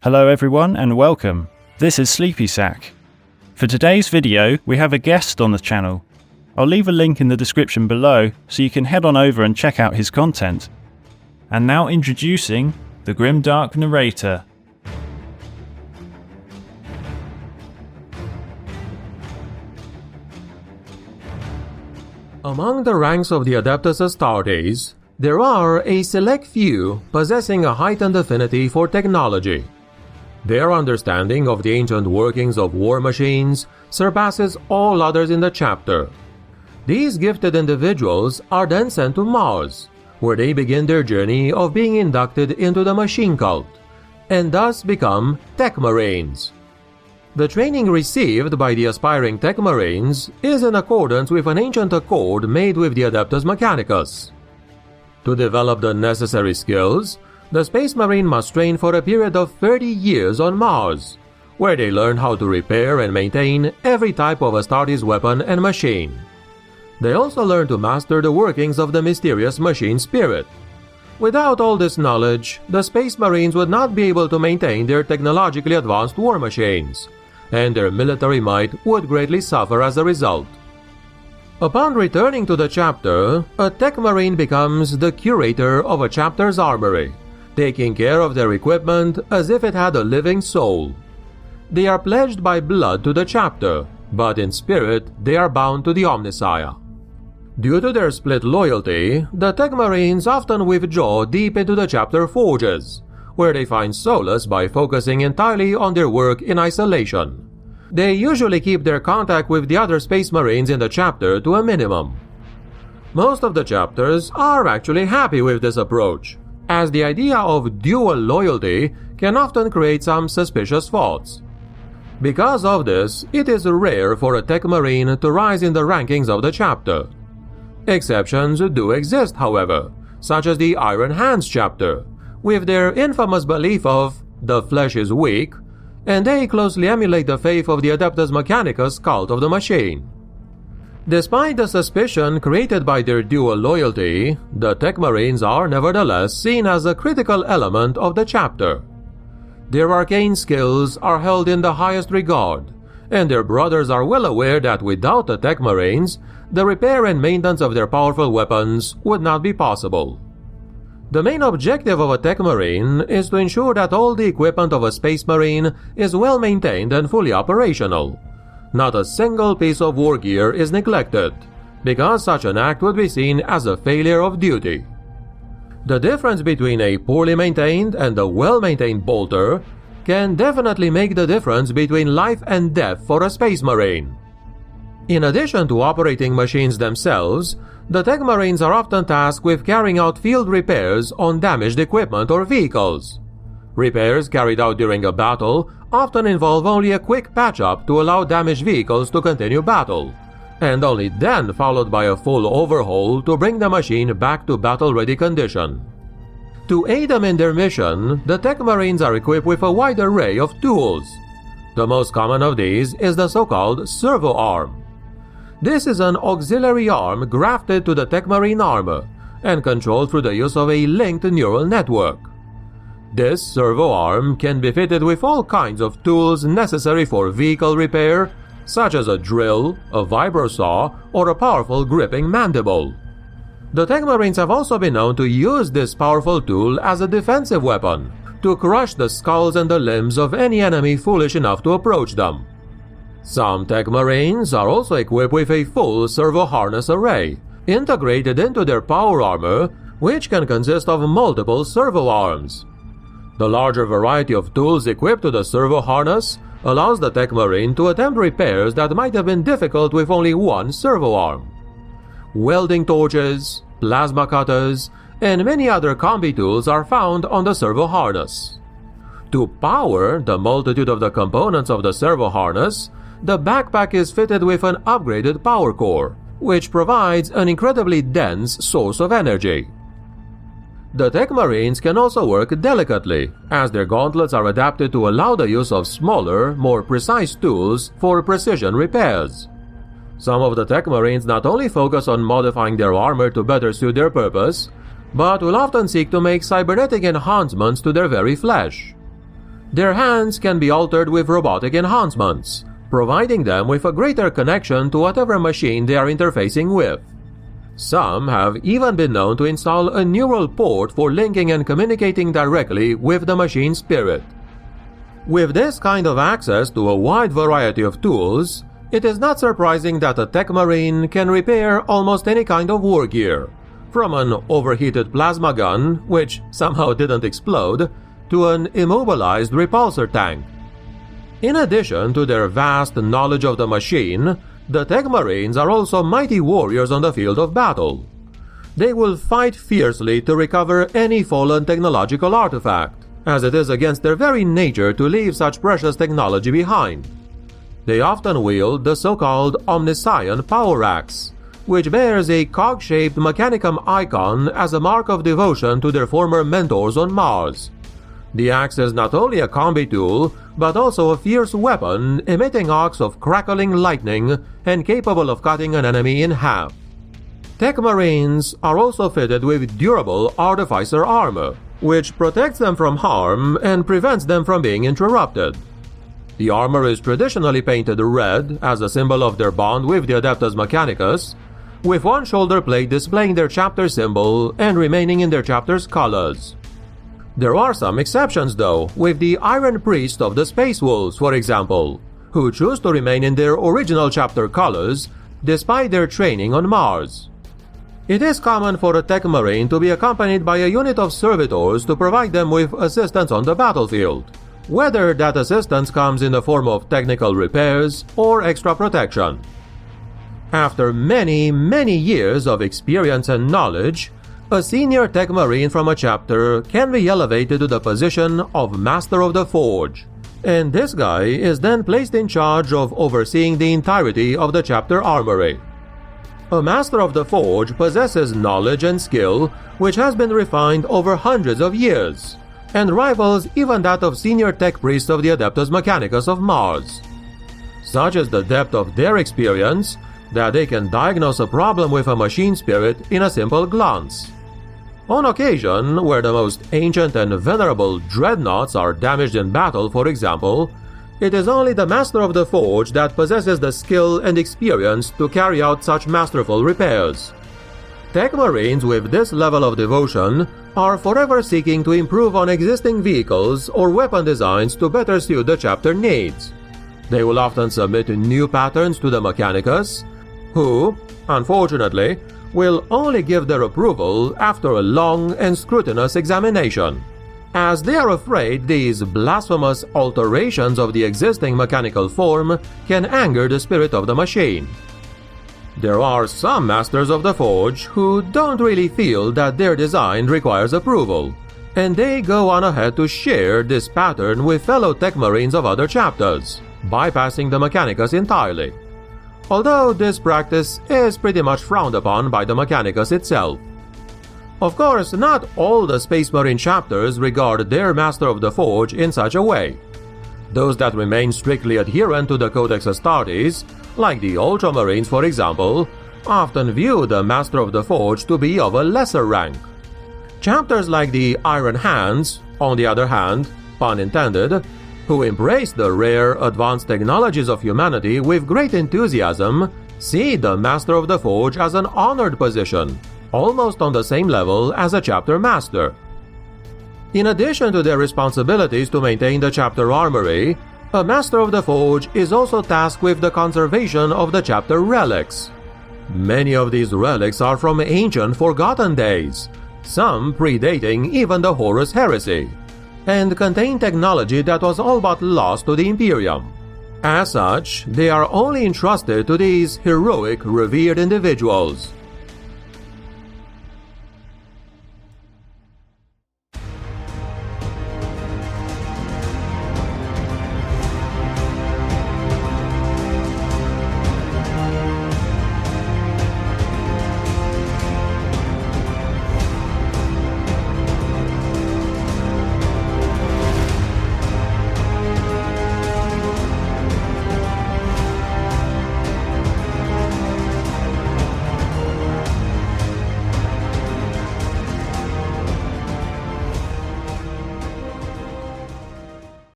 Hello everyone and welcome. This is SleepySack. For today's video, we have a guest on the channel. I'll leave a link in the description below so you can head on over and check out his content. And now introducing the GrimDark Narrator. Among the ranks of the Adeptus Astartes, there are a select few possessing a heightened affinity for technology. Their understanding of the ancient workings of war machines surpasses all others in the chapter. These gifted individuals are then sent to Mars, where they begin their journey of being inducted into the machine cult, and thus become Techmarines. The training received by the aspiring Techmarines is in accordance with an ancient accord made with the Adeptus Mechanicus. To develop the necessary skills, the Space Marine must train for a period of 30 years on Mars, where they learn how to repair and maintain every type of Astartes weapon and machine. They also learn to master the workings of the mysterious machine spirit. Without all this knowledge, the Space Marines would not be able to maintain their technologically advanced war machines, and their military might would greatly suffer as a result. Upon returning to the chapter, a Techmarine becomes the curator of a chapter's armory, taking care of their equipment as if it had a living soul. They are pledged by blood to the chapter, but in spirit they are bound to the Omnissiah. Due to their split loyalty, the Techmarines often withdraw deep into the chapter forges, where they find solace by focusing entirely on their work in isolation. They usually keep their contact with the other Space Marines in the chapter to a minimum. Most of the chapters are actually happy with this approach, as the idea of dual loyalty can often create some suspicious thoughts. Because of this, it is rare for a Techmarine to rise in the rankings of the chapter. Exceptions do exist, however, such as the Iron Hands chapter, with their infamous belief of the flesh is weak, and they closely emulate the faith of the Adeptus Mechanicus cult of the machine. Despite the suspicion created by their dual loyalty, the Techmarines are nevertheless seen as a critical element of the chapter. Their arcane skills are held in the highest regard, and their brothers are well aware that without the Techmarines, the repair and maintenance of their powerful weapons would not be possible. The main objective of a Techmarine is to ensure that all the equipment of a Space Marine is well maintained and fully operational. Not a single piece of war gear is neglected, because such an act would be seen as a failure of duty. The difference between a poorly maintained and a well-maintained bolter can definitely make the difference between life and death for a Space Marine. In addition to operating machines themselves, the Techmarines are often tasked with carrying out field repairs on damaged equipment or vehicles. Repairs carried out during a battle often involve only a quick patch-up to allow damaged vehicles to continue battle, and only then followed by a full overhaul to bring the machine back to battle-ready condition. To aid them in their mission, the Techmarines are equipped with a wide array of tools. The most common of these is the so-called servo arm. This is an auxiliary arm grafted to the Techmarine armor and controlled through the use of a linked neural network. This servo arm can be fitted with all kinds of tools necessary for vehicle repair, such as a drill, a vibrosaw, or a powerful gripping mandible. The Techmarines have also been known to use this powerful tool as a defensive weapon, to crush the skulls and the limbs of any enemy foolish enough to approach them. Some Techmarines are also equipped with a full servo harness array, integrated into their power armor, which can consist of multiple servo arms. The larger variety of tools equipped to the servo harness allows the Techmarine to attempt repairs that might have been difficult with only one servo arm. Welding torches, plasma cutters, and many other combi tools are found on the servo harness. To power the multitude of the components of the servo harness, the backpack is fitted with an upgraded power core, which provides an incredibly dense source of energy. The Techmarines can also work delicately, as their gauntlets are adapted to allow the use of smaller, more precise tools for precision repairs. Some of the Techmarines not only focus on modifying their armor to better suit their purpose, but will often seek to make cybernetic enhancements to their very flesh. Their hands can be altered with robotic enhancements, providing them with a greater connection to whatever machine they are interfacing with. Some have even been known to install a neural port for linking and communicating directly with the machine spirit. With this kind of access to a wide variety of tools, it is not surprising that a Techmarine can repair almost any kind of war gear, from an overheated plasma gun, which somehow didn't explode, to an immobilized repulsor tank. In addition to their vast knowledge of the machine, the Techmarines are also mighty warriors on the field of battle. They will fight fiercely to recover any fallen technological artifact, as it is against their very nature to leave such precious technology behind. They often wield the so-called Omniscion power axe, which bears a cog-shaped mechanicum icon as a mark of devotion to their former mentors on Mars. The axe is not only a combi tool, but also a fierce weapon emitting arcs of crackling lightning and capable of cutting an enemy in half. Techmarines are also fitted with durable artificer armor, which protects them from harm and prevents them from being interrupted. The armor is traditionally painted red as a symbol of their bond with the Adeptus Mechanicus, with one shoulder plate displaying their chapter symbol and remaining in their chapter's colors. There are some exceptions though, with the Iron Priest of the Space Wolves, for example, who choose to remain in their original chapter colors despite their training on Mars. It is common for a Techmarine to be accompanied by a unit of servitors to provide them with assistance on the battlefield, whether that assistance comes in the form of technical repairs or extra protection. After many years of experience and knowledge, a senior Techmarine from a chapter can be elevated to the position of Master of the Forge, and this guy is then placed in charge of overseeing the entirety of the chapter armory. A Master of the Forge possesses knowledge and skill which has been refined over hundreds of years, and rivals even that of senior tech priests of the Adeptus Mechanicus of Mars. Such is the depth of their experience that they can diagnose a problem with a machine spirit in a simple glance. On occasion, where the most ancient and venerable dreadnoughts are damaged in battle, for example, it is only the Master of the Forge that possesses the skill and experience to carry out such masterful repairs. Techmarines with this level of devotion are forever seeking to improve on existing vehicles or weapon designs to better suit the chapter needs. They will often submit new patterns to the Mechanicus, who, unfortunately, will only give their approval after a long and scrutinous examination, as they are afraid these blasphemous alterations of the existing mechanical form can anger the spirit of the machine. There are some Masters of the Forge who don't really feel that their design requires approval, and they go on ahead to share this pattern with fellow Techmarines of other chapters, bypassing the Mechanicus entirely. Although this practice is pretty much frowned upon by the Mechanicus itself. Of course, not all the Space Marine chapters regard their Master of the Forge in such a way. Those that remain strictly adherent to the Codex Astartes, like the Ultramarines for example, often view the Master of the Forge to be of a lesser rank. Chapters like the Iron Hands, on the other hand, pun intended, who embrace the rare advanced technologies of humanity with great enthusiasm, see the Master of the Forge as an honored position, almost on the same level as a chapter master. In addition to their responsibilities to maintain the chapter armory, a Master of the Forge is also tasked with the conservation of the chapter relics. Many of these relics are from ancient forgotten days, some predating even the Horus Heresy, and contain technology that was all but lost to the Imperium. As such, they are only entrusted to these heroic, revered individuals,